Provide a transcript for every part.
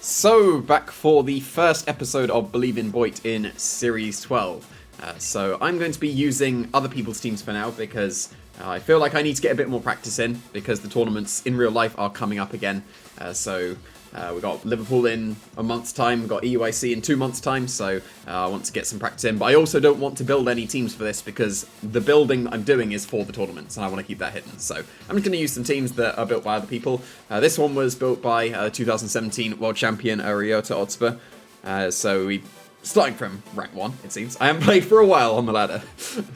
So, back for the first episode of Believe in Boyt in Series 12. So, I'm going to be using other people's teams for now because I feel like I need to get a bit more practice in because the tournaments in real life are coming up again. We've got Liverpool in a month's time, we've got EUIC in 2 months' time, so I want to get some practice in. But I also don't want to build any teams for this because the building that I'm doing is for the tournaments, and I want to keep that hidden. So I'm just going to use some teams that are built by other people. This one was built by 2017 World Champion Ryota Otsuba. Starting from rank 1, it seems. I haven't played for a while on the ladder,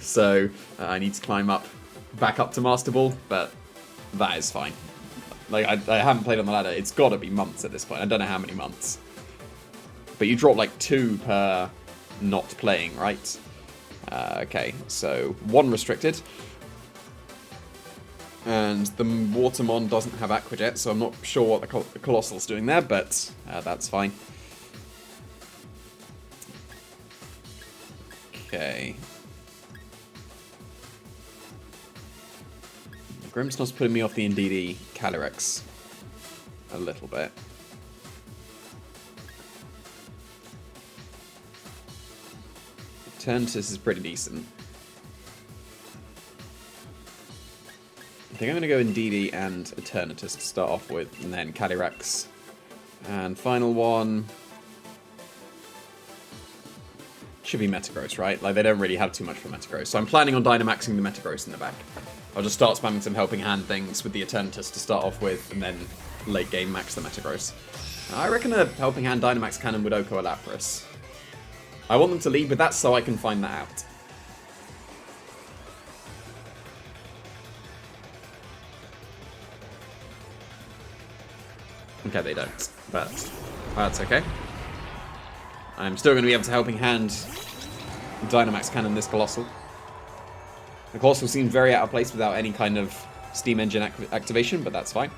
so I need to climb back up to Master Ball, but that is fine. Like, I haven't played on the ladder. It's got to be months at this point. I don't know how many months. But you drop like 2 per not playing, right? Okay, so 1 restricted. And the Watermon doesn't have Aquajet, so I'm not sure what the Colossal's doing there, but that's fine. Okay. Grimsnod's putting me off the Indeedee Calyrex a little bit. Eternatus is pretty decent. I think I'm going to go Indeedee and Eternatus to start off with, and then Calyrex. And final one should be Metagross, right? Like, they don't really have too much for Metagross. So I'm planning on Dynamaxing the Metagross in the back. I'll just start spamming some Helping Hand things with the Eternatus to start off with, and then late game max the Metagross. I reckon a Helping Hand Dynamax Cannon would OHKO a Lapras. I want them to lead with that so I can find that out. Okay, they don't, but that's okay. I'm still going to be able to Helping Hand Dynamax Cannon this Colossal. The Colossal seems very out of place without any kind of Steam Engine activation, but that's fine.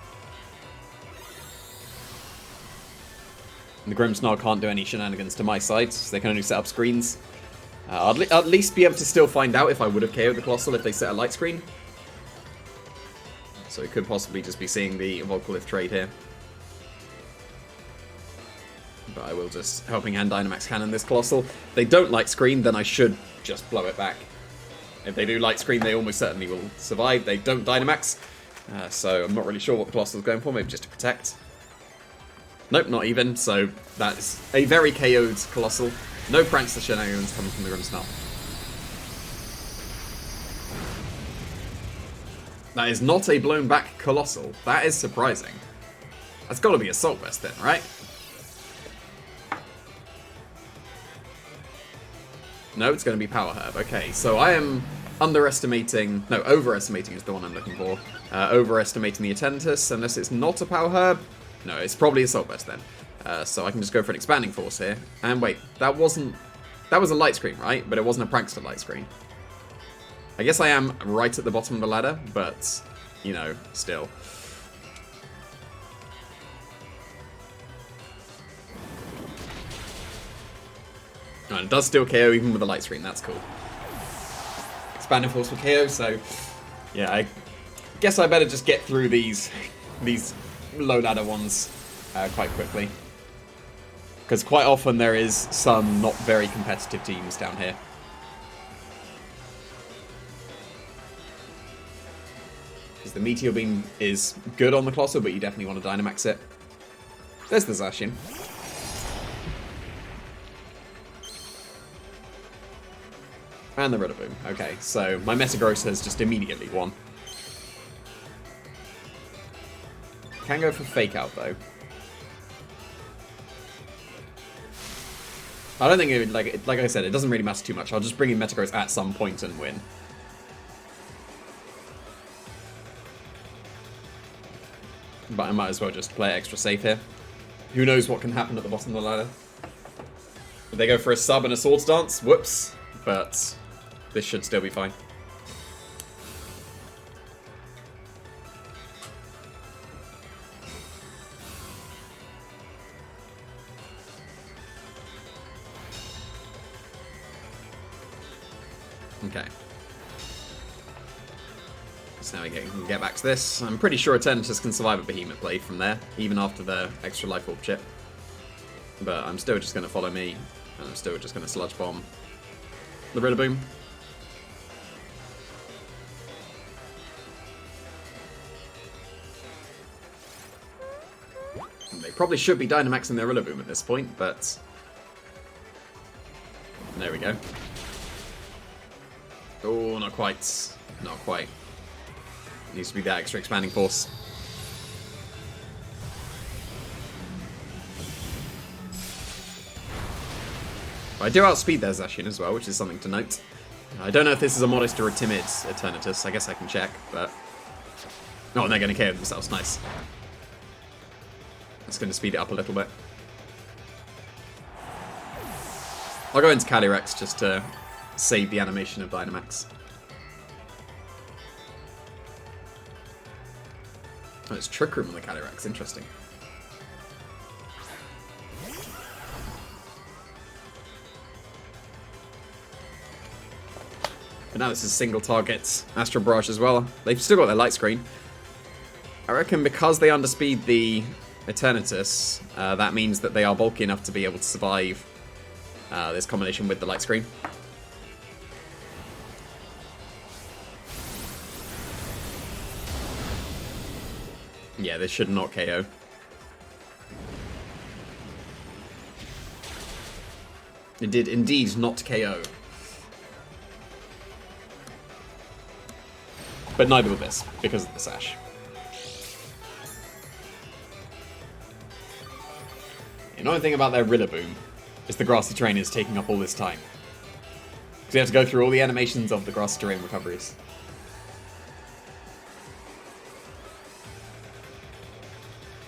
And the Grimmsnarl can't do any shenanigans to my side, so they can only set up screens. I'll at least be able to still find out if I would have KO'd the Colossal if they set a light screen. So we could possibly just be seeing the Volcalith trade here. But I will just Helping Hand Dynamax Cannon this Colossal. If they don't light screen, then I should just blow it back. If they do light screen, they almost certainly will survive. They don't Dynamax, so I'm not really sure what the Colossal's going for, maybe just to protect. Nope, not even, so that's a very KO'd Colossal. No Prankster shenanigans coming from the Grimmsnarl. That is not a blown back Colossal. That is surprising. That's got to be Assault Vest then, right? No, it's going to be Power Herb. Okay, so I am overestimating is the one I'm looking for. Overestimating the Eternatus, unless it's not a Power Herb. No, it's probably Assault Vest then. So I can just go for an Expanding Force here. And wait, that was a light screen, right? But it wasn't a Prankster light screen. I guess I am right at the bottom of the ladder, but, you know, still. Oh, it does still KO even with a light screen, that's cool. Expanding Force for KO, so yeah, I guess I better just get through these low ladder ones quite quickly. Because quite often there is some not very competitive teams down here. Because the Meteor Beam is good on the Colossal, but you definitely want to Dynamax it. There's the Zacian. And the Rillaboom. Okay, so my Metagross has just immediately won. Can go for Fake Out, though. I don't think it would, like I said, it doesn't really matter too much. I'll just bring in Metagross at some point and win. But I might as well just play it extra safe here. Who knows what can happen at the bottom of the ladder. If they go for a sub and a Swords Dance, whoops. But this should still be fine. Okay. So now we can get back to this. I'm pretty sure Eternatus can survive a Behemoth Blade from there, even after the extra Life Orb chip. But I'm still just going to follow me, and I'm still just going to Sludge Bomb the Rillaboom. They probably should be Dynamaxing their Rillaboom at this point, but there we go. Oh, not quite. Not quite. Needs to be that extra Expanding Force. I do outspeed their Zacian as well, which is something to note. I don't know if this is a modest or a timid Eternatus. I guess I can check, but... Oh, and they're going to KO themselves. Nice. That's going to speed it up a little bit. I'll go into Calyrex just to save the animation of Dynamax. Oh, it's Trick Room on the Calyrex. Interesting. But now this is single target Astral Barrage as well. They've still got their Light Screen. I reckon because they underspeed the Eternatus, that means that they are bulky enough to be able to survive this combination with the Light Screen. Yeah, this should not KO. It did indeed not KO. But neither will this, because of the Sash. The annoying thing about their Rillaboom is the grassy terrain is taking up all this time. Because you have to go through all the animations of the grassy terrain recoveries.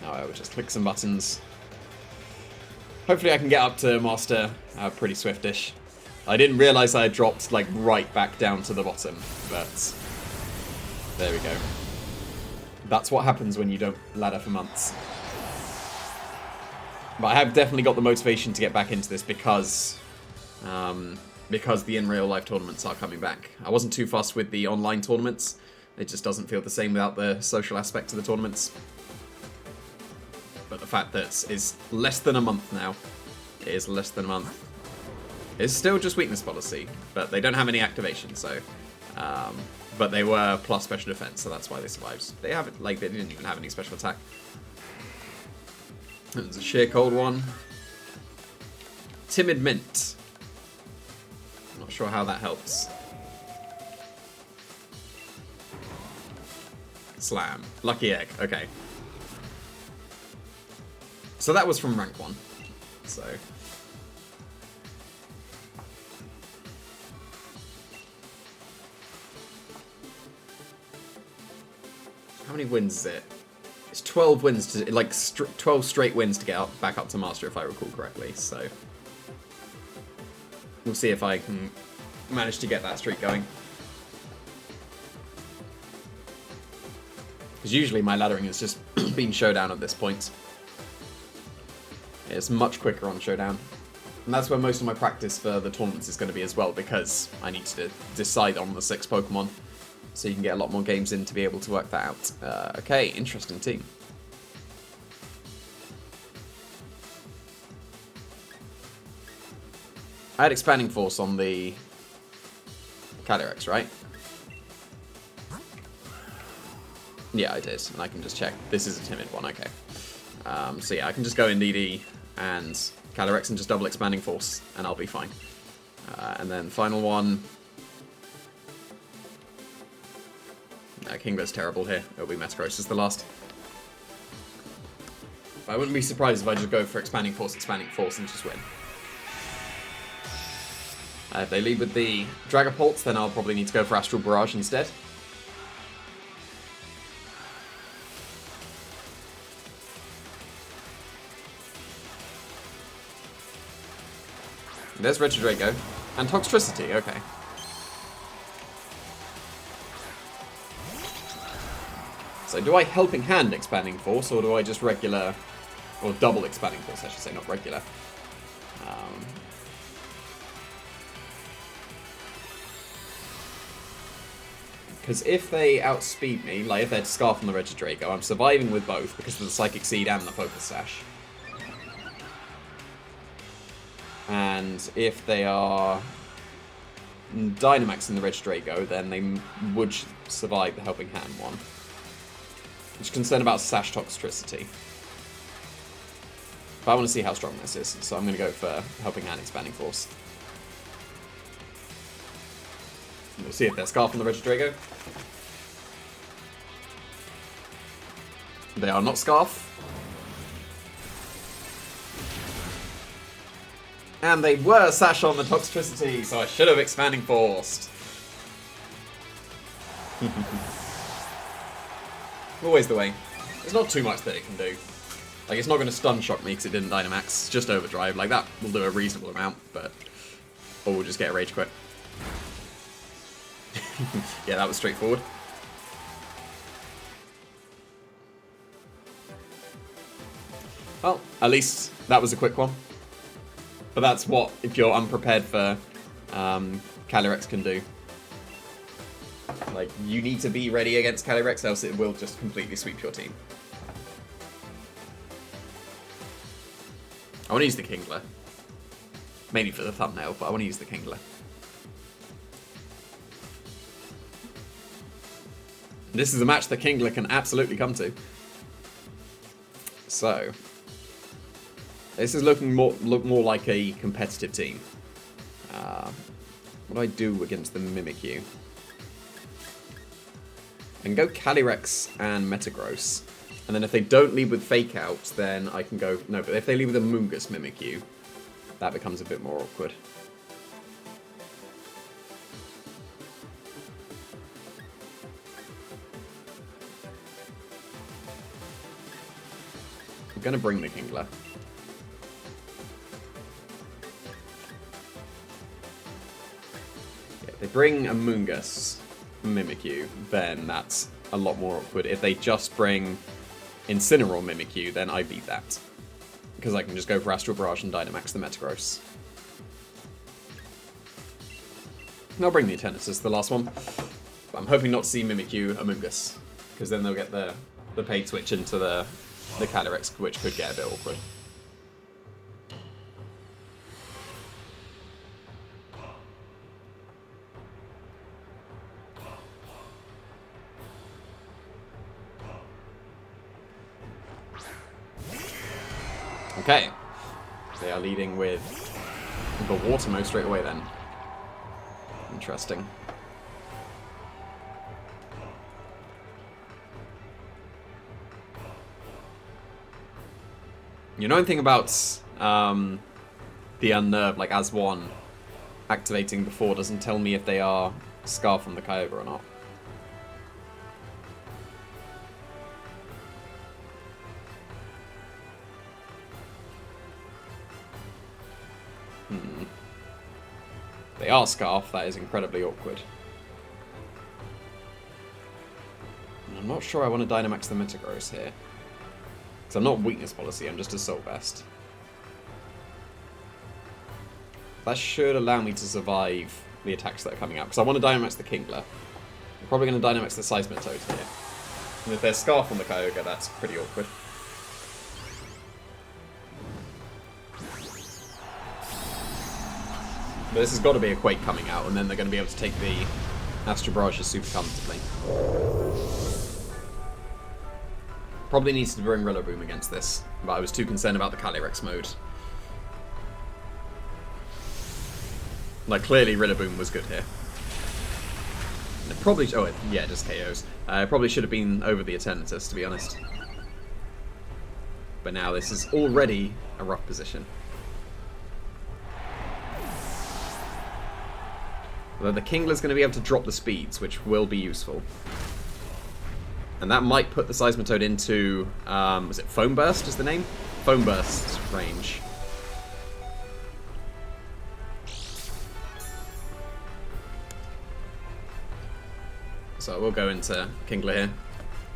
Now I will just click some buttons. Hopefully I can get up to Master pretty swiftish. I didn't realise I had dropped like right back down to the bottom, but there we go. That's what happens when you don't ladder for months. But I have definitely got the motivation to get back into this because the in real life tournaments are coming back. I wasn't too fussed with the online tournaments. It just doesn't feel the same without the social aspect of the tournaments. But the fact that it's less than a month now, it is less than a month. It's still just weakness policy, but they don't have any activation, so... but they were plus special defense, so that's why they survived. They haven't, like, they didn't even have any special attack. It was a sheer cold one. Timid Mint. I'm not sure how that helps. Slam. Lucky Egg. Okay. So that was from rank 1. So... How many wins is it? It's 12 wins to, like, 12 straight wins to get back up to Master, if I recall correctly, so... We'll see if I can manage to get that streak going. Because usually my laddering has just been Showdown at this point. It's much quicker on Showdown. And that's where most of my practice for the tournaments is going to be as well, because I need to decide on the 6 Pokemon. So you can get a lot more games in to be able to work that out. Okay, interesting team. I had Expanding Force on the Calyrex, right? Yeah, I did. And I can just check. This is a timid one, okay. So yeah, I can just go in DD and Calyrex and just double Expanding Force, and I'll be fine. And then final one... Kingler's terrible here. It'll be Metagross the last. But I wouldn't be surprised if I just go for Expanding Force, and just win. If they lead with the Dragapult, then I'll probably need to go for Astral Barrage instead. There's Regidrago. And Toxtricity, okay. So do I Helping Hand Expanding Force, or do I just regular... Or double Expanding Force, I should say, not regular. Because if they outspeed me, like if they're Scarf on the Regidrago, I'm surviving with both because of the Psychic Seed and the Focus Sash. And if they are Dynamax in the Regidrago, then they would survive the Helping Hand one. Just concerned about Sash Toxtricity. But I want to see how strong this is, so I'm going to go for Helping Hand Expanding Force. We'll see if they're Scarf on the Regidrago. They are not Scarf. And they were Sash on the Toxtricity, so I should have Expanding Forced. Always the way. There's not too much that it can do. Like, it's not going to Stun Shock me because it didn't Dynamax. It's just Overdrive. Like, that will do a reasonable amount, but... Or we'll just get a Rage Quit. Yeah, that was straightforward. Well, at least that was a quick one. But that's what, if you're unprepared for, Calyrex can do. Like, you need to be ready against Calyrex, else it will just completely sweep your team. I want to use the Kingler. Mainly for the thumbnail, but I want to use the Kingler. This is a match that Kingler can absolutely come to. So, this is looking more like a competitive team. What do I do against the Mimikyu? I can go Calyrex and Metagross. And then if they don't lead with Fake Out, then I can go... No, but if they lead with a Moongus Mimikyu, that becomes a bit more awkward. I'm going to bring the Kingler. Yeah, if they bring a Moongus Mimikyu, then that's a lot more awkward. If they just bring Incineroar Mimikyu, then I beat that. Because I can just go for Astral Barrage and Dynamax the Metagross. And I'll bring the Eternatus, the last one. But I'm hoping not to see Mimikyu Amoongus, because then they'll get the paid switch into the Calyrex, which could get a bit awkward. Okay, they are leading with the Water Mode straight away then. Interesting. You know anything about the Unnerve, like as one, activating before doesn't tell me if they are Scarf from the Kyogre or not. They are Scarf, that is incredibly awkward. And I'm not sure I want to Dynamax the Metagross here. Because I'm not Weakness Policy, I'm just Assault Vest. That should allow me to survive the attacks that are coming out. Because I want to Dynamax the Kingler. I'm probably going to Dynamax the Seismitoad here. And if there's Scarf on the Kyogre, that's pretty awkward. But this has got to be a Quake coming out, and then they're going to be able to take the Astral Barrages super comfortably. Probably needs to bring Rillaboom against this, but I was too concerned about the Calyrex mode. Like, clearly Rillaboom was good here. And it probably... Oh, yeah, just KOs. It probably should have been over the Eternatus, to be honest. But now this is already a rough position. Although the Kingler's going to be able to drop the speeds, which will be useful. And that might put the Seismitoad into, was it Foam Burst is the name? Foam Burst range. So we'll go into Kingler here.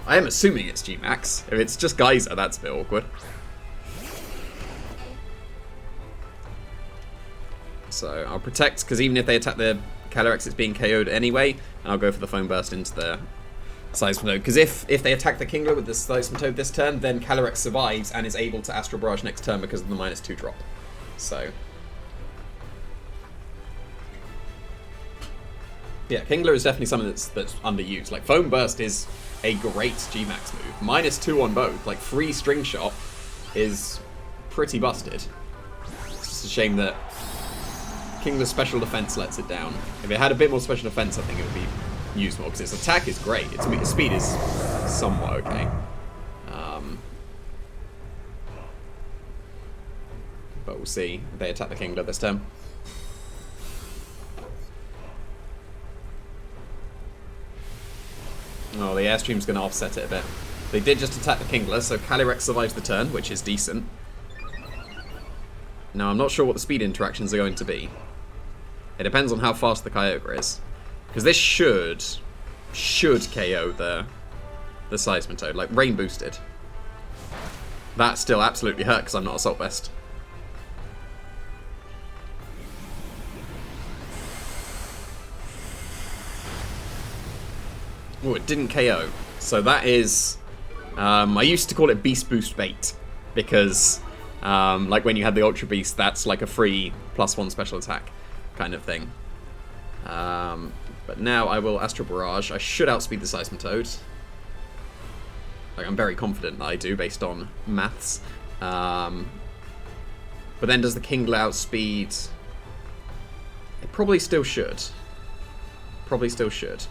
I am assuming it's G-Max. If it's just Geyser, that's a bit awkward. So I'll protect, because even if they attack the Calyrex, it's being KO'd anyway. And I'll go for the Foam Burst into the Seismitoad. Because if they attack the Kingler with the Seismitoad this turn, then Calyrex survives and is able to Astral Barrage next turn because of the -2 drop. So Yeah, Kingler is definitely something that's underused. Like, Foam Burst is a great G-Max move. -2 on both. Like, free String Shot is pretty busted. It's just a shame that Kingler's special defense lets it down. If it had a bit more special defense, I think it would be used more, because its attack is great. Its speed is somewhat okay. But we'll see if they attack the Kingler this turn. Oh, the Airstream's going to offset it a bit. They did just attack the Kingler, so Calyrex survives the turn, which is decent. Now, I'm not sure what the speed interactions are going to be. It depends on how fast the Kyogre is. Because this should KO the Seismitoad, like Rain boosted. That still absolutely hurt because I'm not Assault Vest. Oh, it didn't KO. So that is... I used to call it Beast Boost bait. Because, like when you had the Ultra Beast, that's like a free +1 special attack kind of thing. But now I will Astral Barrage. I should outspeed the Seismitoad. Like, I'm very confident that I do, based on maths. But then does the Kingler outspeed? It probably still should. Probably still should.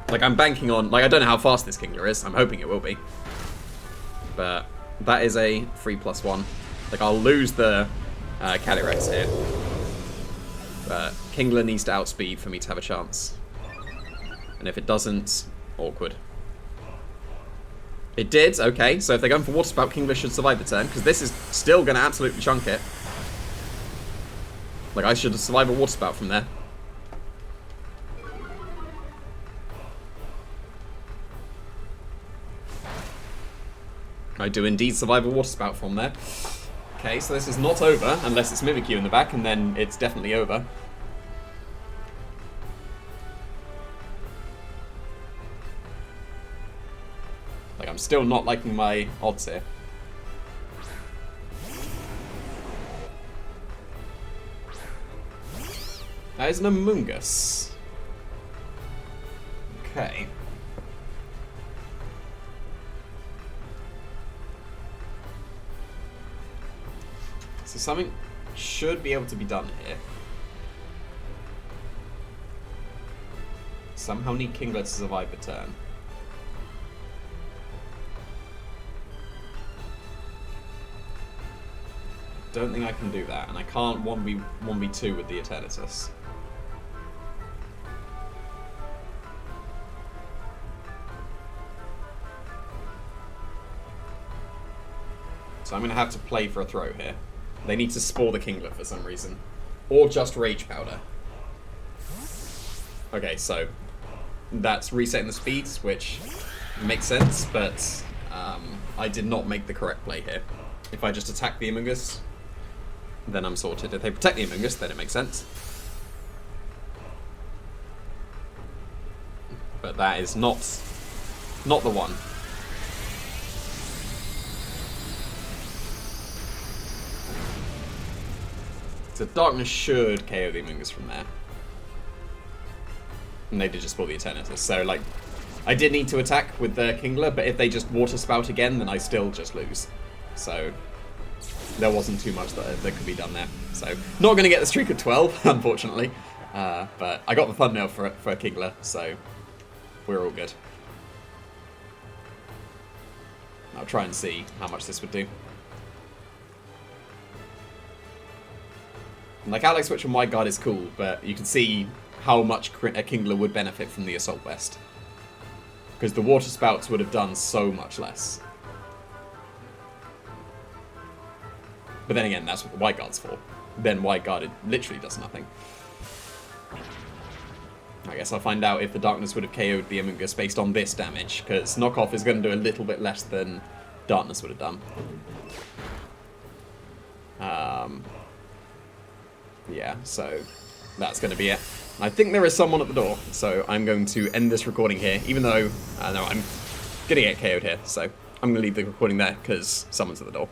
Like, I'm banking on... Like, I don't know how fast this Kingler is. I'm hoping it will be. But that is a free +1. Like, I'll lose the Calyrex here. But Kingler needs to outspeed for me to have a chance. And if it doesn't, awkward. It did, okay. So if they're going for Water Spout, Kingler should survive the turn, because this is still going to absolutely chunk it. Like, I should survive a Water Spout from there. I do indeed survive a Water Spout from there. Okay, so this is not over, unless it's Mimikyu in the back, and then it's definitely over. Like, I'm still not liking my odds here. That is an Amoonguss. Okay. So something should be able to be done here. Somehow need Kingler to survive the turn. Don't think I can do that, and I can't 1v2 with the Eternatus. So I'm going to have to play for a throw here. They need to Spore the Kingler for some reason. Or just Rage Powder. Okay, so that's resetting the speeds, which makes sense, but I did not make the correct play here. If I just attack the Amoonguss, then I'm sorted. If they protect the Amoonguss, then it makes sense. But that is not the one. So Darkness should KO the Amoonguss from there. And they did just pull the Eternatus. So, like, I did need to attack with the Kingler, but if they just Water Spout again, then I still just lose. So, there wasn't too much that could be done there. So, not going to get the streak of 12, unfortunately. But I got the thumbnail for Kingler, so we're all good. I'll try and see how much this would do. Like, Alex Switch and Wide Guard is cool, but you can see how much a Kingler would benefit from the Assault Vest. Because the Water Spouts would have done so much less. But then again, that's what the Wide Guard's for. Then Wide Guard, it literally does nothing. I guess I'll find out if the Darkness would have KO'd the Amoonguss based on this damage, because Knockoff is going to do a little bit less than Darkness would have done. Yeah, so that's going to be it. I think there is someone at the door, so I'm going to end this recording here, even though, no, I'm going to get KO'd here, so I'm going to leave the recording there, because someone's at the door.